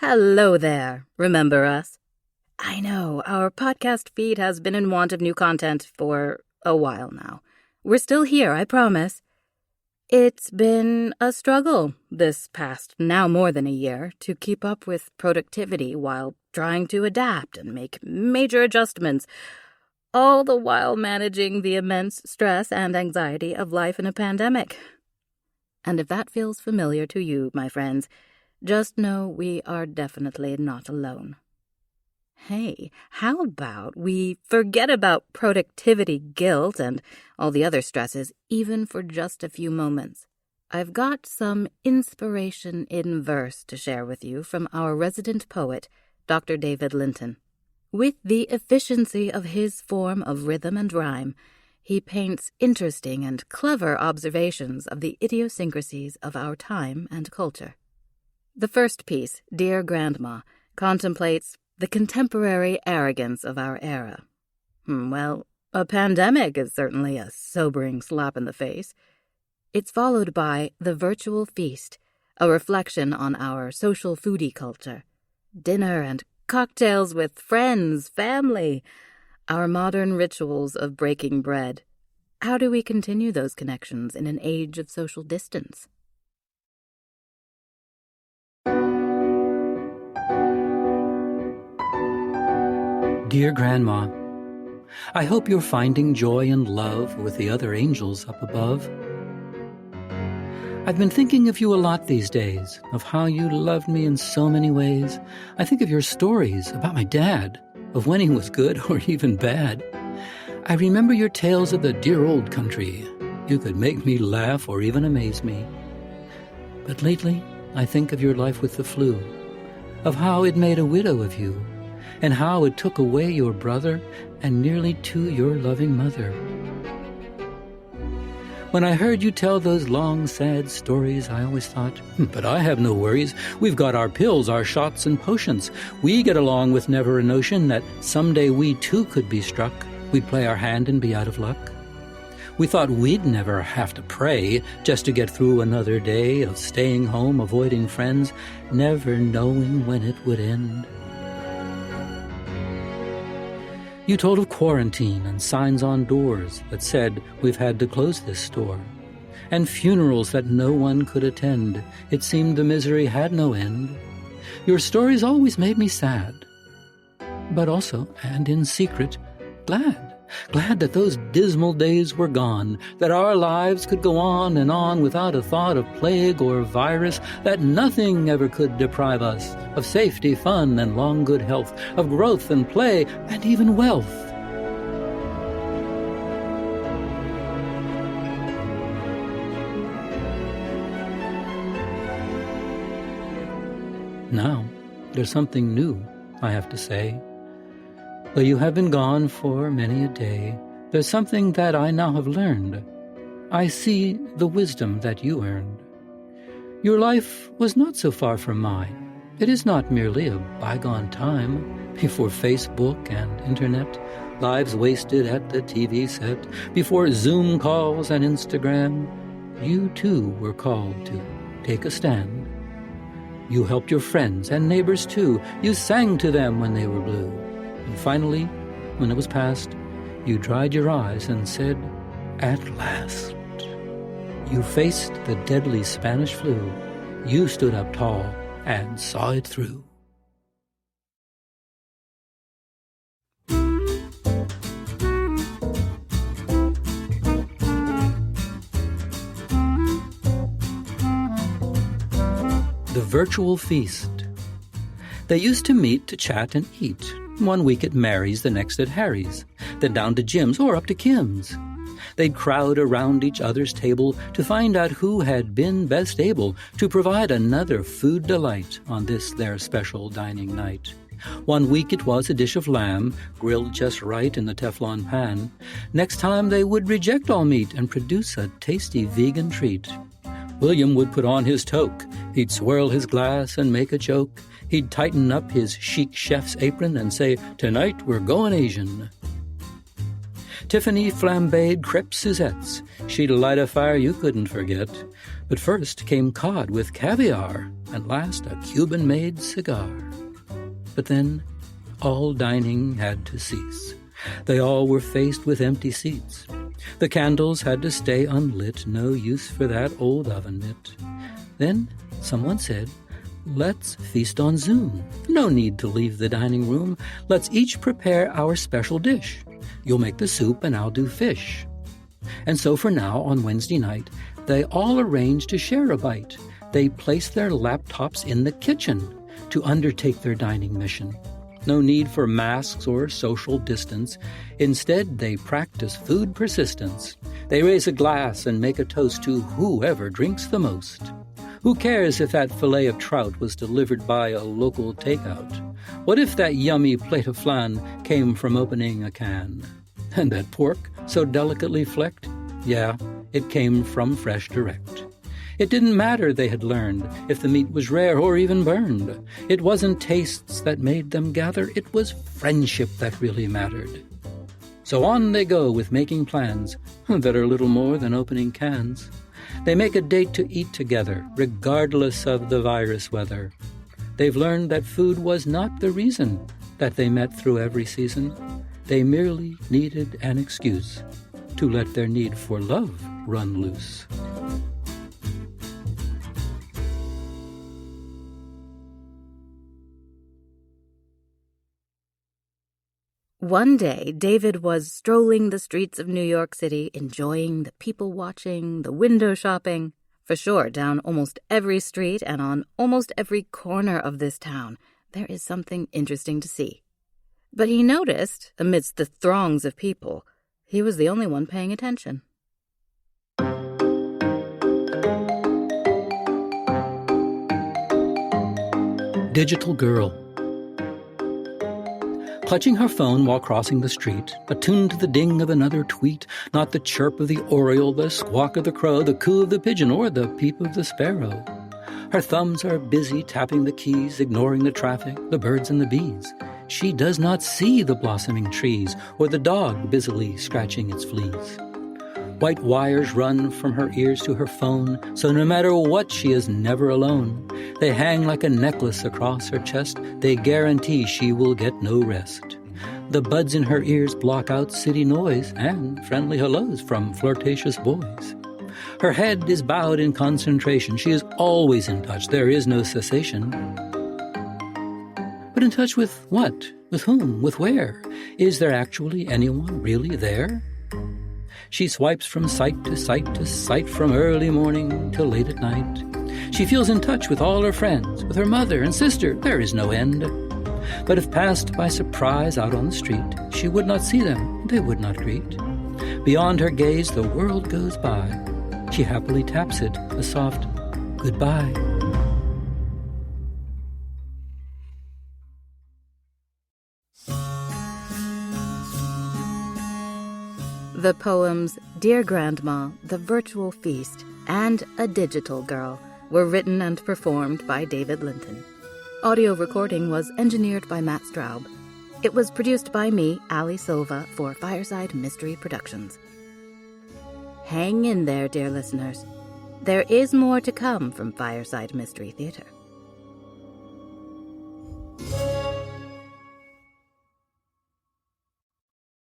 Hello there. Remember us? I know, our podcast feed has been in want of new content for a while now. We're still here, I promise. It's been a struggle this past now more than a year to keep up with productivity while trying to adapt and make major adjustments, all the while managing the immense stress and anxiety of life in a pandemic. And if that feels familiar to you, my friends, just know we are definitely not alone. Hey, how about we forget about productivity guilt and all the other stresses, even for just a few moments? I've got some inspiration in verse to share with you from our resident poet, Dr. David Linton. With the efficiency of his form of rhythm and rhyme, he paints interesting and clever observations of the idiosyncrasies of our time and culture. The first piece, Dear Grandma, contemplates the contemporary arrogance of our era. Well, a pandemic is certainly a sobering slap in the face. It's followed by The Virtual Feast, a reflection on our social foodie culture. Dinner and cocktails with friends, family, our modern rituals of breaking bread. How do we continue those connections in an age of social distance? Dear Grandma, I hope you're finding joy and love with the other angels up above. I've been thinking of you a lot these days, of how you loved me in so many ways. I think of your stories about my dad, of when he was good or even bad. I remember your tales of the dear old country. You could make me laugh or even amaze me. But lately, I think of your life with the flu, of how it made a widow of you, and how it took away your brother and nearly to your loving mother. When I heard you tell those long, sad stories, I always thought, but I have no worries. We've got our pills, our shots and potions. We get along with never a notion that someday we too could be struck. We'd play our hand and be out of luck. We thought we'd never have to pray just to get through another day of staying home, avoiding friends, never knowing when it would end. You told of quarantine and signs on doors that said we've had to close this store, and funerals that no one could attend. It seemed the misery had no end. Your stories always made me sad, but also, and in secret, glad that those dismal days were gone, that our lives could go on without a thought of plague or virus, that nothing ever could deprive us of safety, fun, and long good health, of growth and play, and even wealth. Now, there's something new, I have to say. Though you have been gone for many a day, there's something that I now have learned. I see the wisdom that you earned. Your life was not so far from mine. It is not merely a bygone time, before Facebook and internet, lives wasted at the TV set, before Zoom calls and Instagram. You too were called to take a stand. You helped your friends and neighbors too. You sang to them when they were blue. And finally, when it was past, you dried your eyes and said, "At last." You faced the deadly Spanish flu. You stood up tall and saw it through. The Virtual Feast. They used to meet to chat and eat. 1 week at Mary's, the next at Harry's, then down to Jim's or up to Kim's. They'd crowd around each other's table to find out who had been best able to provide another food delight on this their special dining night. 1 week it was a dish of lamb, grilled just right in the Teflon pan. Next time they would reject all meat and produce a tasty vegan treat. William would put on his toque. He'd swirl his glass and make a joke. He'd tighten up his chic chef's apron and say, "Tonight we're going Asian." Tiffany flambéed crepe Suzettes. She'd light a fire you couldn't forget. But first came cod with caviar, and last a Cuban-made cigar. But then all dining had to cease. They all were faced with empty seats. The candles had to stay unlit, no use for that old oven mitt. Then someone said, "Let's feast on Zoom. No need to leave the dining room. Let's each prepare our special dish. You'll make the soup and I'll do fish." And so for now, on Wednesday night, they all arranged to share a bite. They placed their laptops in the kitchen to undertake their dining mission. No need for masks or social distance. Instead, they practice food persistence. They raise a glass and make a toast to whoever drinks the most. Who cares if that fillet of trout was delivered by a local takeout? What if that yummy plate of flan came from opening a can? And that pork, so delicately flecked? Yeah, it came from fresh direct. It didn't matter, they had learned, if the meat was rare or even burned. It wasn't tastes that made them gather, it was friendship that really mattered. So on they go with making plans that are little more than opening cans. They make a date to eat together, regardless of the virus weather. They've learned that food was not the reason that they met through every season. They merely needed an excuse to let their need for love run loose. One day, David was strolling the streets of New York City, enjoying the people watching, the window shopping. For sure, down almost every street and on almost every corner of this town, there is something interesting to see. But he noticed, amidst the throngs of people, he was the only one paying attention. Digital girl. Clutching her phone while crossing the street, attuned to the ding of another tweet, not the chirp of the oriole, the squawk of the crow, the coo of the pigeon, or the peep of the sparrow. Her thumbs are busy tapping the keys, ignoring the traffic, the birds and the bees. She does not see the blossoming trees, or the dog busily scratching its fleas. White wires run from her ears to her phone, so no matter what, she is never alone. They hang like a necklace across her chest. They guarantee she will get no rest. The buds in her ears block out city noise and friendly hellos from flirtatious boys. Her head is bowed in concentration. She is always in touch. There is no cessation. But in touch with what? With whom? With where? Is there actually anyone really there? She swipes from site to site to site, from early morning till late at night. She feels in touch with all her friends, with her mother and sister. There is no end. But if passed by surprise out on the street, she would not see them, they would not greet. Beyond her gaze, the world goes by. She happily taps it, a soft goodbye. The poems Dear Grandma, The Virtual Feast, and A Digital Girl were written and performed by David Linton. Audio recording was engineered by Matt Straub. It was produced by me, Silva, for Fireside Mystery Productions. Hang in there, dear listeners. There is more to come from Fireside Mystery Theatre.